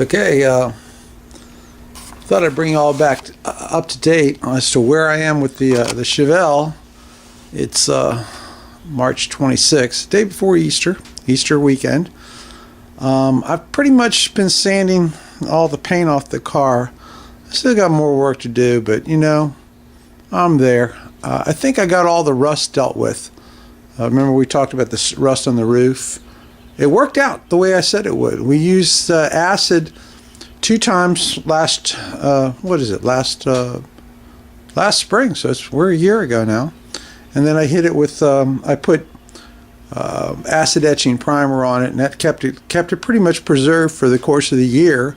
Okay, thought I'd bring you all back up to date as to where I am with the Chevelle. It's March 26th, day before Easter weekend. I've pretty much been sanding all the paint off the car. I still got more work to do, but you know, I'm there. I think I got all the rust dealt with. Remember we talked about the rust on the roof? It worked out the way I said it would. We used acid 2 times last spring, so we're a year ago now. And then I hit it with I put acid etching primer on it, and that kept it pretty much preserved for the course of the year.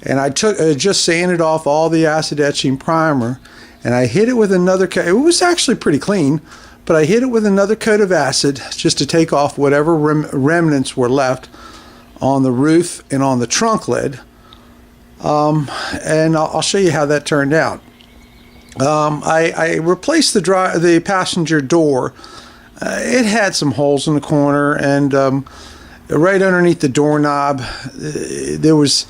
And I just sanded off all the acid etching primer, and I hit it with another coat. It was actually pretty clean, but I hit it with another coat of acid just to take off whatever remnants were left on the roof and on the trunk lid. And I'll show you how that turned out. I replaced the passenger door. It had some holes in the corner, and right underneath the doorknob there was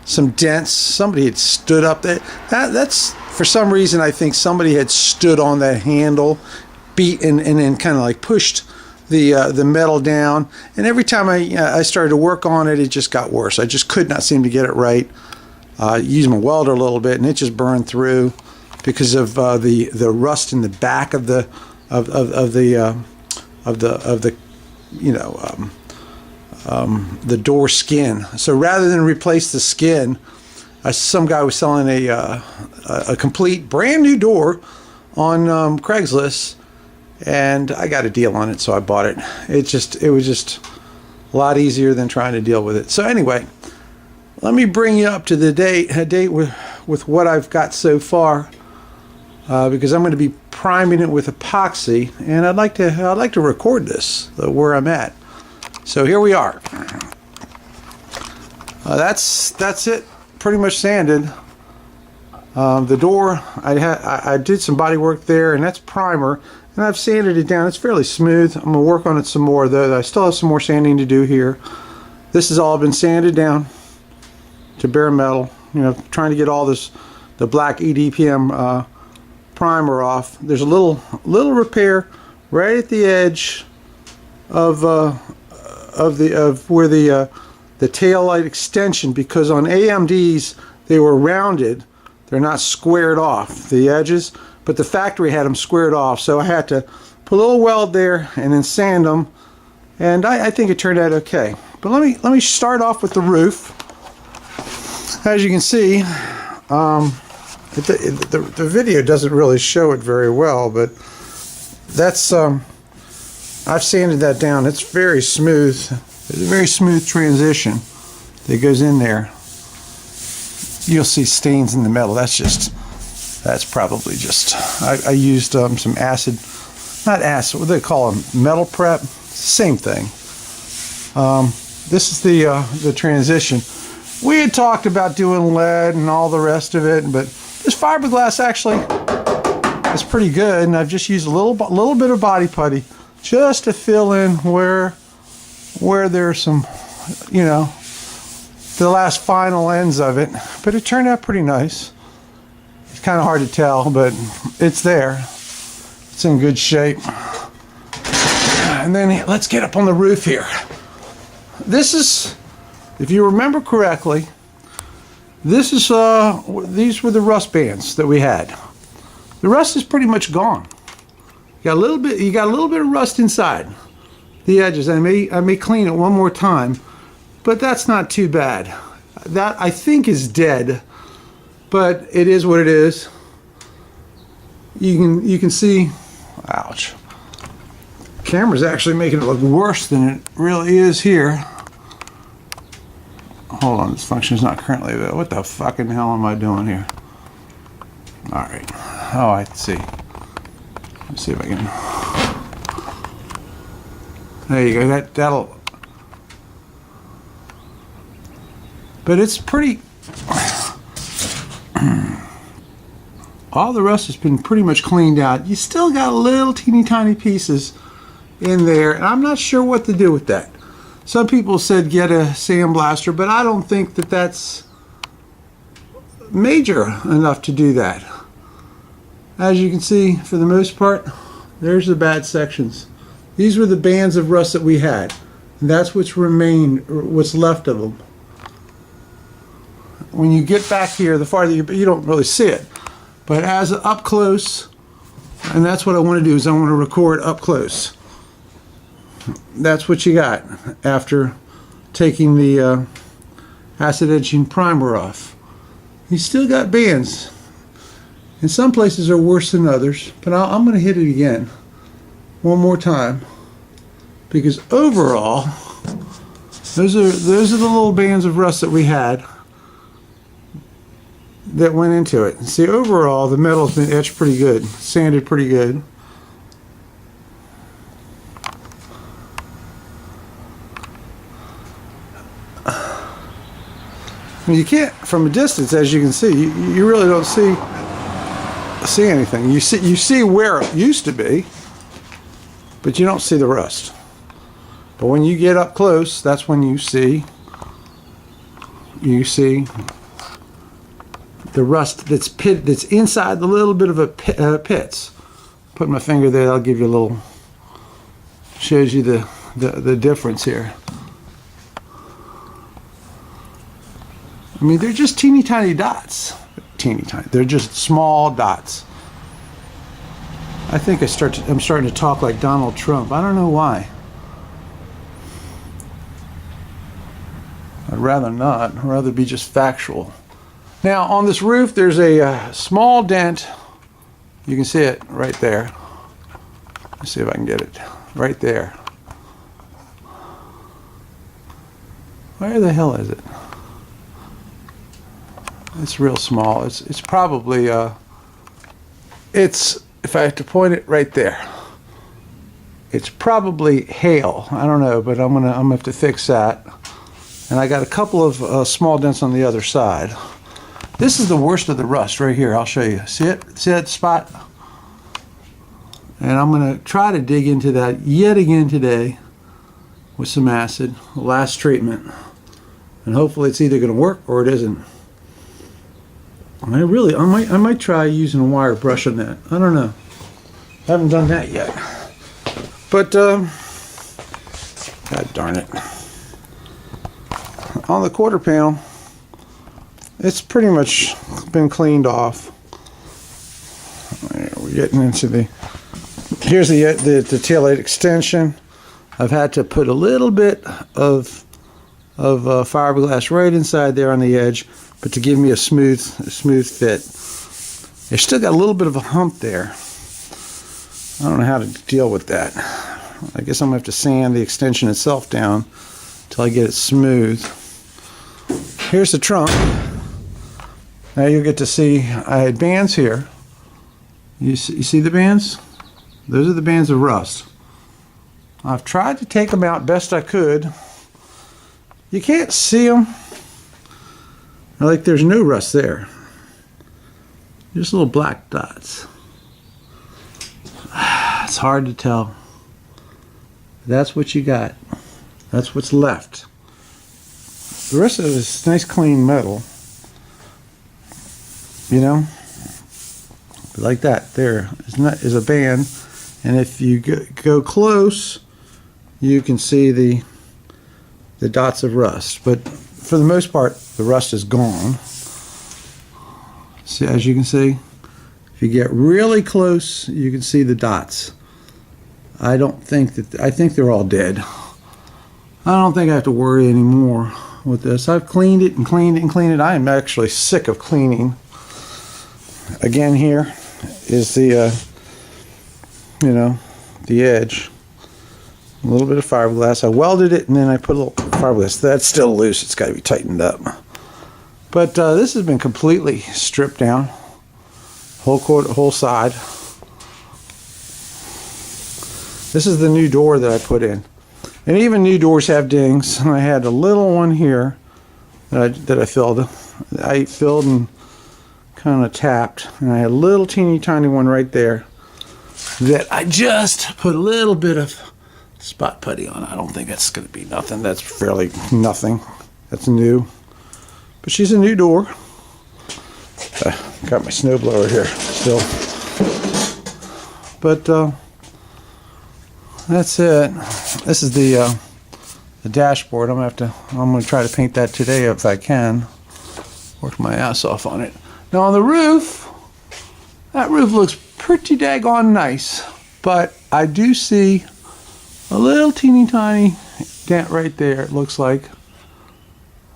some dents. Somebody had stood up there. That's for some reason, I think somebody had stood on that handle, beat and then kind of like pushed the metal down. And every time I started to work on it, it just got worse. I just could not seem to get it right. Used my welder a little bit, and it just burned through because of the rust in the back of the the door skin. So rather than replace the skin, some guy was selling a complete brand new door on Craigslist, and I got a deal on it, so I bought it. It was just a lot easier than trying to deal with it. So anyway, let me bring you up to the date with what I've got so far, because I'm going to be priming it with epoxy, and I'd like to record this where I'm at. So here we are. That's it. Pretty much sanded. The door, I did some body work there, and that's primer, and I've sanded it down. It's fairly smooth. I'm gonna work on it some more though. I still have some more sanding to do here. This has all been sanded down to bare metal. You know, trying to get all the black EDPM primer off. There's a little repair right at the edge of where the tail light extension, because on AMDs they were rounded. They're not squared off, the edges, but the factory had them squared off, so I had to put a little weld there and then sand them, and I think it turned out okay. But let me start off with the roof. As you can see, the video doesn't really show it very well, but that's I've sanded that down. It's very smooth. It's a very smooth transition that goes in there. You'll see stains in the metal. That's probably just I used some acid, not acid, what do they call them, metal prep, same thing. This is the transition. We had talked about doing lead and all the rest of it, but this fiberglass actually is pretty good, and I've just used a little bit of body putty just to fill in where there's some, you know, the last final ends of it. But it turned out pretty nice. It's kind of hard to tell, but it's there. It's in good shape. And then let's get up on the roof here. This is, if you remember correctly, this is these were the rust bands that we had. The rust is pretty much gone. You got a little bit of rust inside the edges. I may clean it one more time, but that's not too bad. That I think is dead, but it is what it is. You can see, ouch. Camera's actually making it look worse than it really is here. Hold on, this function is not currently available. What the fucking hell am I doing here? All right. Oh, I see. Let's see if I can. There you go. That'll. But it's pretty. All the rust has been pretty much cleaned out. You still got little teeny tiny pieces in there, and I'm not sure what to do with that. Some people said get a sandblaster, but I don't think that that's major enough to do that. As you can see, for the most part, there's the bad sections. These were the bands of rust that we had, and that's what's remained, what's left of them. When you get back here, the farther you don't really see it, but as up close, and that's what I want to do, is I want to record up close. That's what you got after taking the acid etching primer off. You still got bands, and some places are worse than others, but I'm going to hit it again one more time, because overall those are the little bands of rust that we had that went into it. See, overall the metal's been etched pretty good, sanded pretty good. You can't, from a distance, as you can see, you really don't see anything. You see where it used to be, but you don't see the rust. But when you get up close, that's when you see the rust that's inside the little bit of a pits. Put my finger there, that'll give you a little, shows you the difference here. I mean, they're just teeny tiny dots. Teeny tiny. They're just small dots. I think I'm starting to talk like Donald Trump. I don't know why. I'd rather not. I'd rather be just factual. Now, on this roof, there's a small dent. You can see it right there. Let's see if I can get it. Right there. Where the hell is it? It's real small. It's probably it's, if I have to point it, right there. It's probably hail. I don't know, but I'm gonna have to fix that. And I got a couple of small dents on the other side. This is the worst of the rust right here. I'll show you. See it? See that spot? And I'm gonna try to dig into that yet again today with some acid, last treatment. And hopefully it's either gonna work or it isn't. I might try using a wire brush on that. I don't know. I haven't done that yet. But, God darn it. On the quarter panel, it's pretty much been cleaned off. We're getting into here's the taillight extension. I've had to put a little bit of fiberglass right inside there on the edge, but to give me a smooth fit. It's still got a little bit of a hump there. I don't know how to deal with that. I guess I'm gonna have to sand the extension itself down until I get it smooth. Here's the trunk. Now you'll get to see I had bands here. You see the bands? Those are the bands of rust. I've tried to take them out best I could. You can't see them. Like there's no rust there. Just little black dots. It's hard to tell. That's what you got. That's what's left. The rest of it is nice clean metal. You know? Like that. There is a band. And if you go close, you can see the dots of rust. But for the most part, the rust is gone. See, as you can see, if you get really close, you can see the dots. I think they're all dead. I don't think I have to worry anymore with this. I've cleaned it and cleaned it and cleaned it. I am actually sick of cleaning. Again, here is the the edge. A little bit of fiberglass. I welded it and then I put a little fiberglass. That's still loose. It's got to be tightened up. But this has been completely stripped down. Whole side. This is the new door that I put in. And even new doors have dings. And I had a little one here that I filled. I filled and kind of tapped. And I had a little teeny tiny one right there that I just put a little bit of spot putty on. I don't think that's going to be nothing. That's fairly nothing. That's new. But she's a new door. Got my snowblower here still. But that's it. This is the dashboard. I'm gonna try to paint that today if I can. Work my ass off on it. Now on the roof, that roof looks pretty daggone nice, but I do see a little teeny tiny dent right there, it looks like,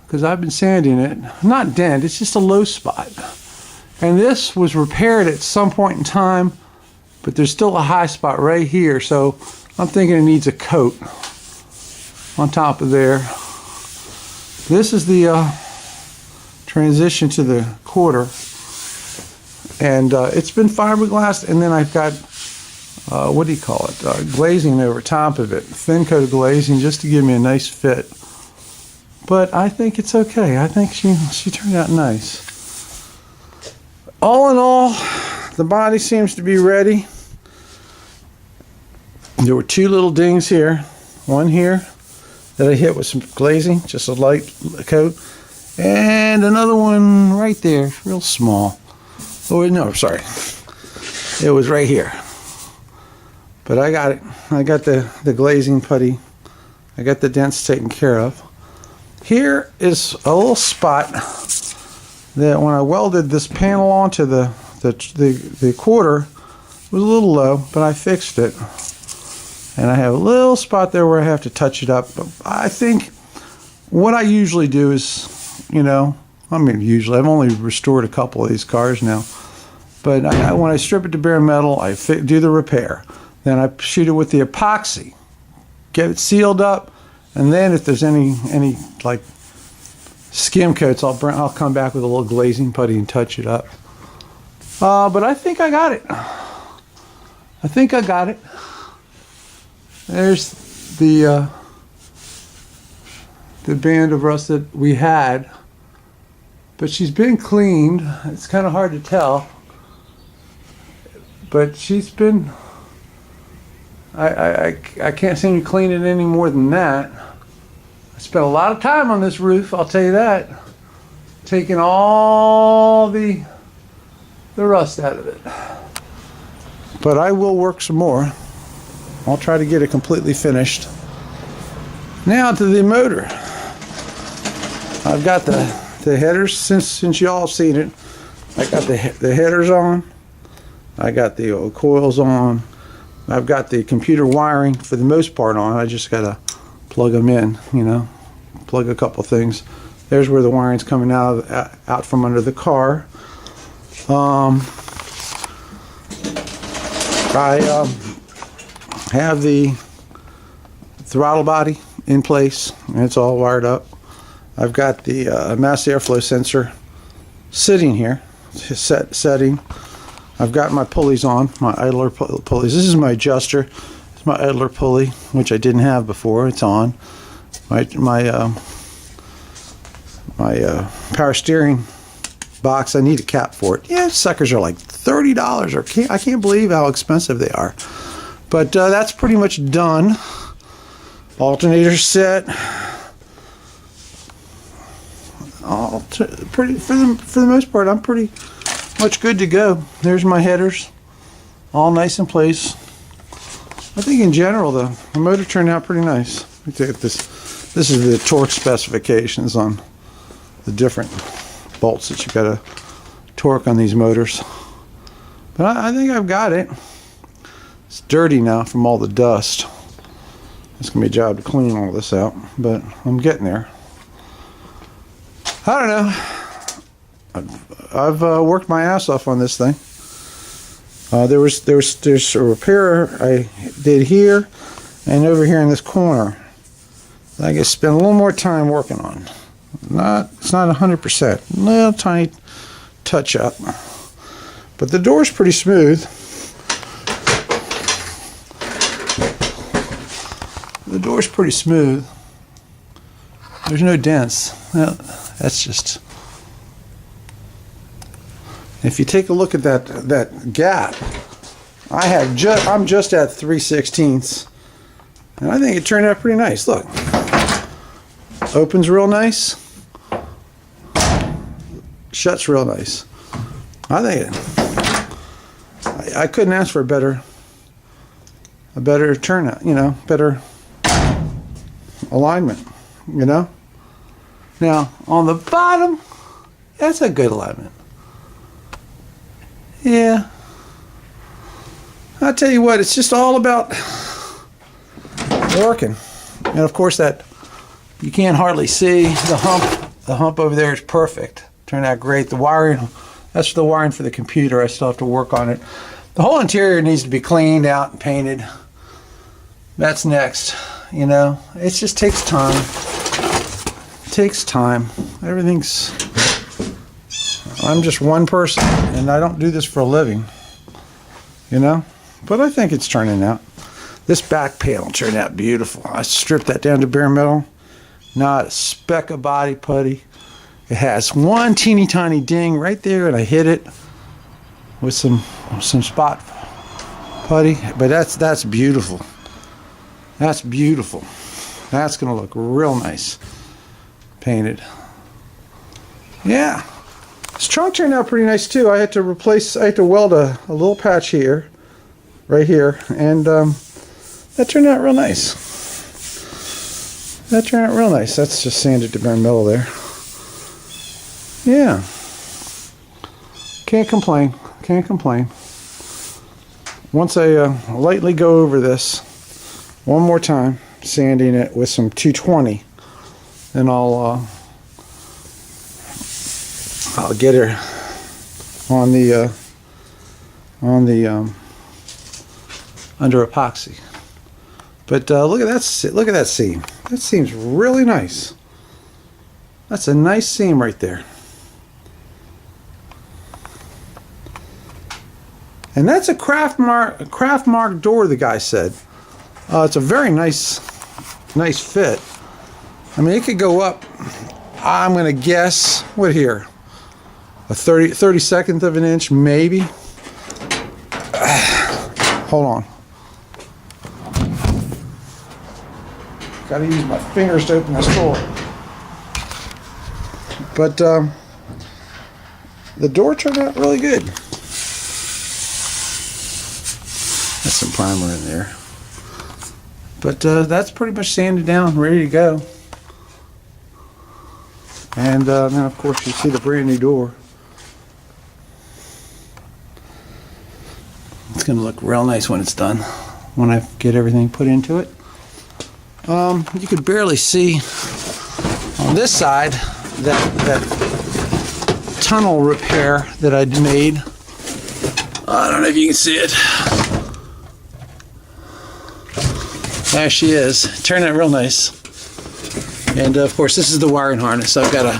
because I've been sanding it. Not dent, it's just a low spot. And this was repaired at some point in time, but there's still a high spot right here, so I'm thinking it needs a coat on top of there. This is the transition to the quarter, and it's been fiberglass, and then I've got what do you call it, glazing over top of it, thin coat of glazing, just to give me a nice fit. But I think it's okay. I think she turned out nice. All in all, the body seems to be ready. There were two little dings here, one here that I hit with some glazing, just a light coat, and another one right there, real small. Oh no, sorry, it was right here. But I got it. I got the glazing putty. I got the dents taken care of. Here is a little spot that when I welded this panel onto the quarter, it was a little low, but I fixed it. And I have a little spot there where I have to touch it up. But I think what I usually do is, usually, I've only restored a couple of these cars now. But when I strip it to bare metal, I do the repair. Then I shoot it with the epoxy, get it sealed up, and then if there's any like skim coats, I'll come back with a little glazing putty and touch it up. But I think I got it. There's the band of rust that we had, but she's been cleaned. It's kind of hard to tell, but she's been. I can't seem to clean it any more than that. I spent a lot of time on this roof, I'll tell you that. Taking all the rust out of it. But I will work some more. I'll try to get it completely finished. Now to the motor. I've got the headers, since y'all have seen it. I got the headers on. I got the coils on. I've got the computer wiring for the most part on. I just gotta plug them in, plug a couple things. There's where the wiring's coming out from under the car. I have the throttle body in place, and it's all wired up. I've got the mass airflow sensor sitting here, setting. I've got my pulleys on, my idler pulleys. This is my adjuster. It's my idler pulley, which I didn't have before. It's on. My power steering box, I need a cap for it. Yeah, suckers are like $30, I can't believe how expensive they are. But that's pretty much done. Alternator set. For the most part, I'm pretty much good to go. There's my headers, all nice in place. I think in general the motor turned out pretty nice. Let me take this. This is the torque specifications on the different bolts that you got to torque on these motors. But I think I've got it. It's dirty now from all the dust. It's gonna be a job to clean all this out, but I'm getting there. I don't know. I've worked my ass off on this thing. There's a repair I did here and over here in this corner. I guess spend a little more time working on. It's not 100%. A little tiny touch up. But the door's pretty smooth. The door's pretty smooth. There's no dents. Well, that's just. If you take a look at that gap, I'm just at 3/16. And I think it turned out pretty nice. Look. Opens real nice. Shuts real nice. I think I couldn't ask for a better turnout, you know, better alignment, you know. Now on the bottom, that's a good alignment. Yeah. I'll tell you what, it's just all about working. And of course that you can't hardly see the hump. The hump over there is perfect. Turned out great. The wiring, that's the wiring for the computer. I still have to work on it. The whole interior needs to be cleaned out and painted. That's next, you know. It just takes time. It takes time. Everything's... I'm just one person, and I don't do this for a living, you know. But I think it's turning out. This back panel turned out beautiful. I stripped that down to bare metal. Not a speck of body putty. It has one teeny tiny ding right there, and I hit it with some spot putty. But that's beautiful. That's beautiful. That's gonna look real nice painted. Yeah, this trunk turned out pretty nice too. I had to weld a little patch here, right here, and that turned out real nice. That turned out real nice. That's just sanded to bare metal there. Yeah. Can't complain. Can't complain. Once I lightly go over this one more time, sanding it with some 220, then I'll get her on the under epoxy. But look at that! Look at that seam. That seam's really nice. That's a nice seam right there. And that's a craft mark door, the guy said. It's a very nice fit. I mean, it could go up, I'm gonna guess, what here? A 32nd of an inch, maybe. Hold on. Gotta use my fingers to open this door. But the door turned out really good. That's some primer in there. But that's pretty much sanded down, ready to go. And now, of course, you see the brand new door. It's going to look real nice when it's done, when I get everything put into it. You could barely see on this side that tunnel repair that I made. I don't know if you can see it. There she is. It turned out real nice. And of course, this is the wiring harness. I've got a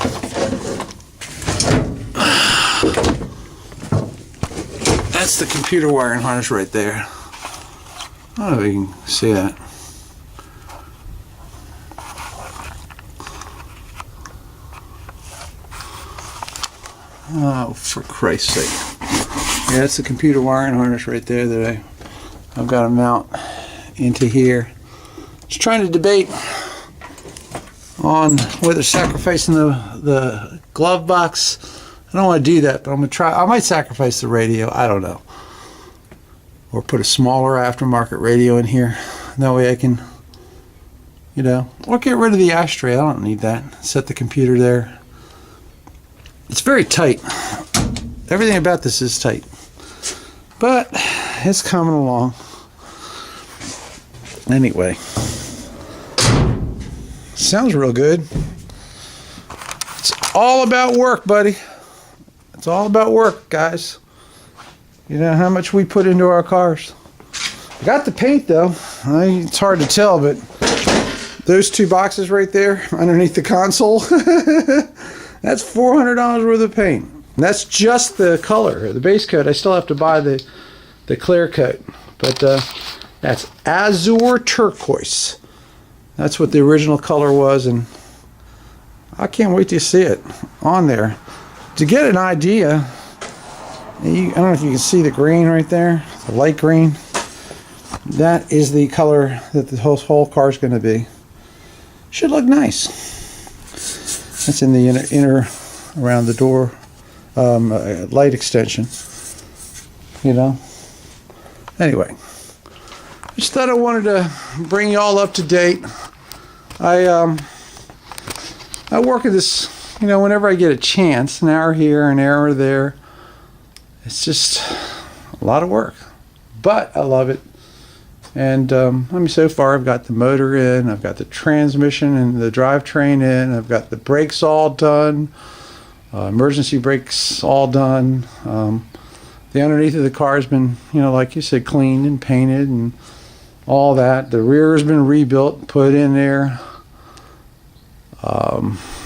that's the computer wiring harness right there. I don't know if you can see that. Oh, for Christ's sake. Yeah, that's the computer wiring harness right there that I've got to mount into here. Just trying to debate on whether sacrificing the glove box. I don't want to do that, but I'm going to try. I might sacrifice the radio. I don't know. Or put a smaller aftermarket radio in here. That way I can, you know, or get rid of the ashtray. I don't need that. Set the computer there. It's very tight. Everything about this is tight. But it's coming along. Anyway. Sounds real good. It's all about work, buddy. It's all about work, guys. You know how much we put into our cars. I got the paint, though. It's hard to tell, but those two boxes right there underneath the console, that's $400 worth of paint. And that's just the color, the base coat. I still have to buy the clear coat. But that's azure turquoise. That's what the original color was, and I can't wait to see it on there. To get an idea, I don't know if you can see the green right there, the light green. that is the color that the whole car is going to be. Should look nice. That's in the inner around the door light extension. You know. Anyway, just thought I wanted to bring you all up to date. I work at this, you know, whenever I get a chance, an hour here, an hour there. It's just a lot of work, but I love it. And I mean, so far I've got the motor in, I've got the transmission and the drivetrain in, I've got the brakes all done, emergency brakes all done. The underneath of the car has been, you know, like you said, cleaned and painted and all that. The rear has been rebuilt, put in there.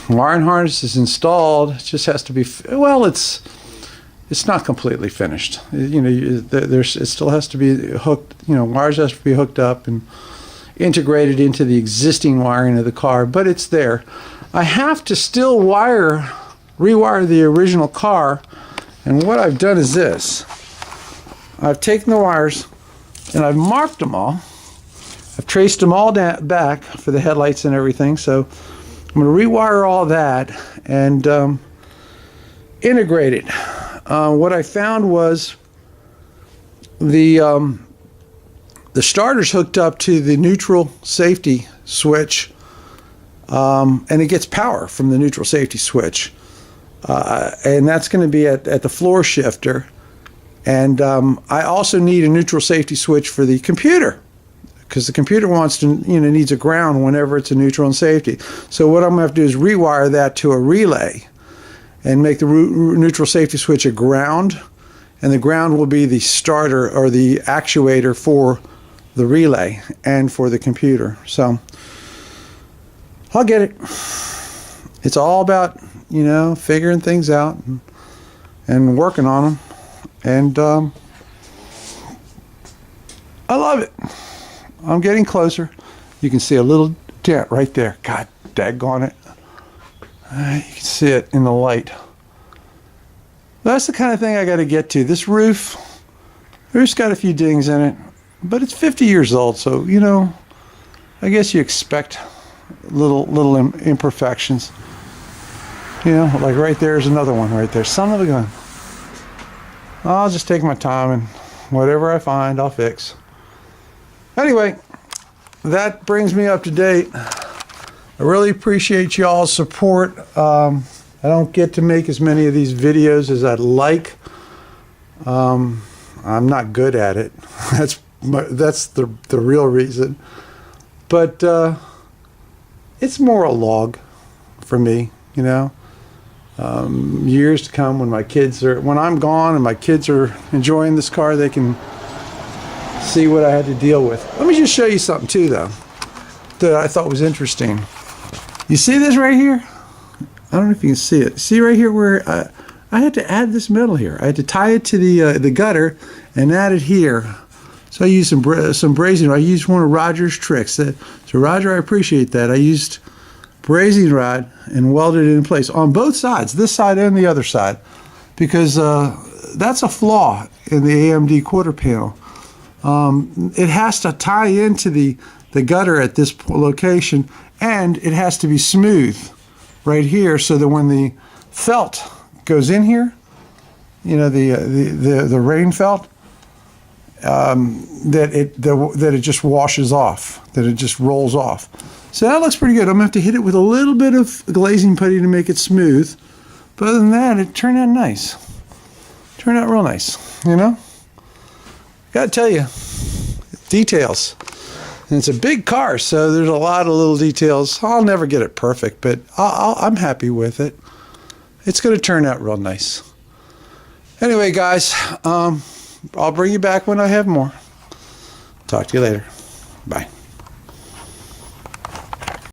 Wiring harness is installed. It just has to be, well, it's not completely finished. You know, it still has to be hooked, you know, wires has to be hooked up and integrated into the existing wiring of the car, but it's there. I have to still rewire the original car, and what I've done is this. I've taken the wires and I've marked them all. I've traced them all back for the headlights and everything, so I'm going to rewire all that and integrate it. What I found was the starter's hooked up to the neutral safety switch, and it gets power from the neutral safety switch, and that's going to be at the floor shifter. And I also need a neutral safety switch for the computer, because the computer needs a ground whenever it's a neutral and safety. So what I'm going to have to do is rewire that to a relay and make the neutral safety switch a ground, and the ground will be the starter or the actuator for the relay and for the computer. So I'll get it. It's all about, you know, figuring things out and working on them. And I love it. I'm getting closer. You can see a little dent right there. God daggone it. You can see it in the light. That's the kind of thing I got to get to. This roof's got a few dings in it, but it's 50 years old, so, you know, I guess you expect little imperfections. You know, like right there's another one right there. Son of a gun. I'll just take my time, and whatever I find, I'll fix. Anyway, that brings me up to date. I really appreciate y'all's support. I don't get to make as many of these videos as I'd like. I'm not good at it. That's the real reason. But it's more a log for me, you know. Years to come, when I'm gone and my kids are enjoying this car, they can see what I had to deal with. Let me just show you something too, though, that I thought was interesting. You see this right here? I don't know if you can see it. See right here where I had to add this metal here. I had to tie it to the gutter and add it here. So I used some brazing. I used one of Roger's tricks. So Roger, I appreciate that. I used brazing rod and welded it in place on both sides, this side and the other side, because that's a flaw in the AMD quarter panel. It has to tie into the gutter at this location, and it has to be smooth right here, so that when the felt goes in here, you know, the rain felt, that it just washes off, that it just rolls off. So that looks pretty good. I'm going to have to hit it with a little bit of glazing putty to make it smooth. But other than that, it turned out nice. Turned out real nice, you know? Got to tell you, details. And it's a big car, so there's a lot of little details. I'll never get it perfect, but I'm happy with it. It's going to turn out real nice. Anyway, guys, I'll bring you back when I have more. Talk to you later. Bye.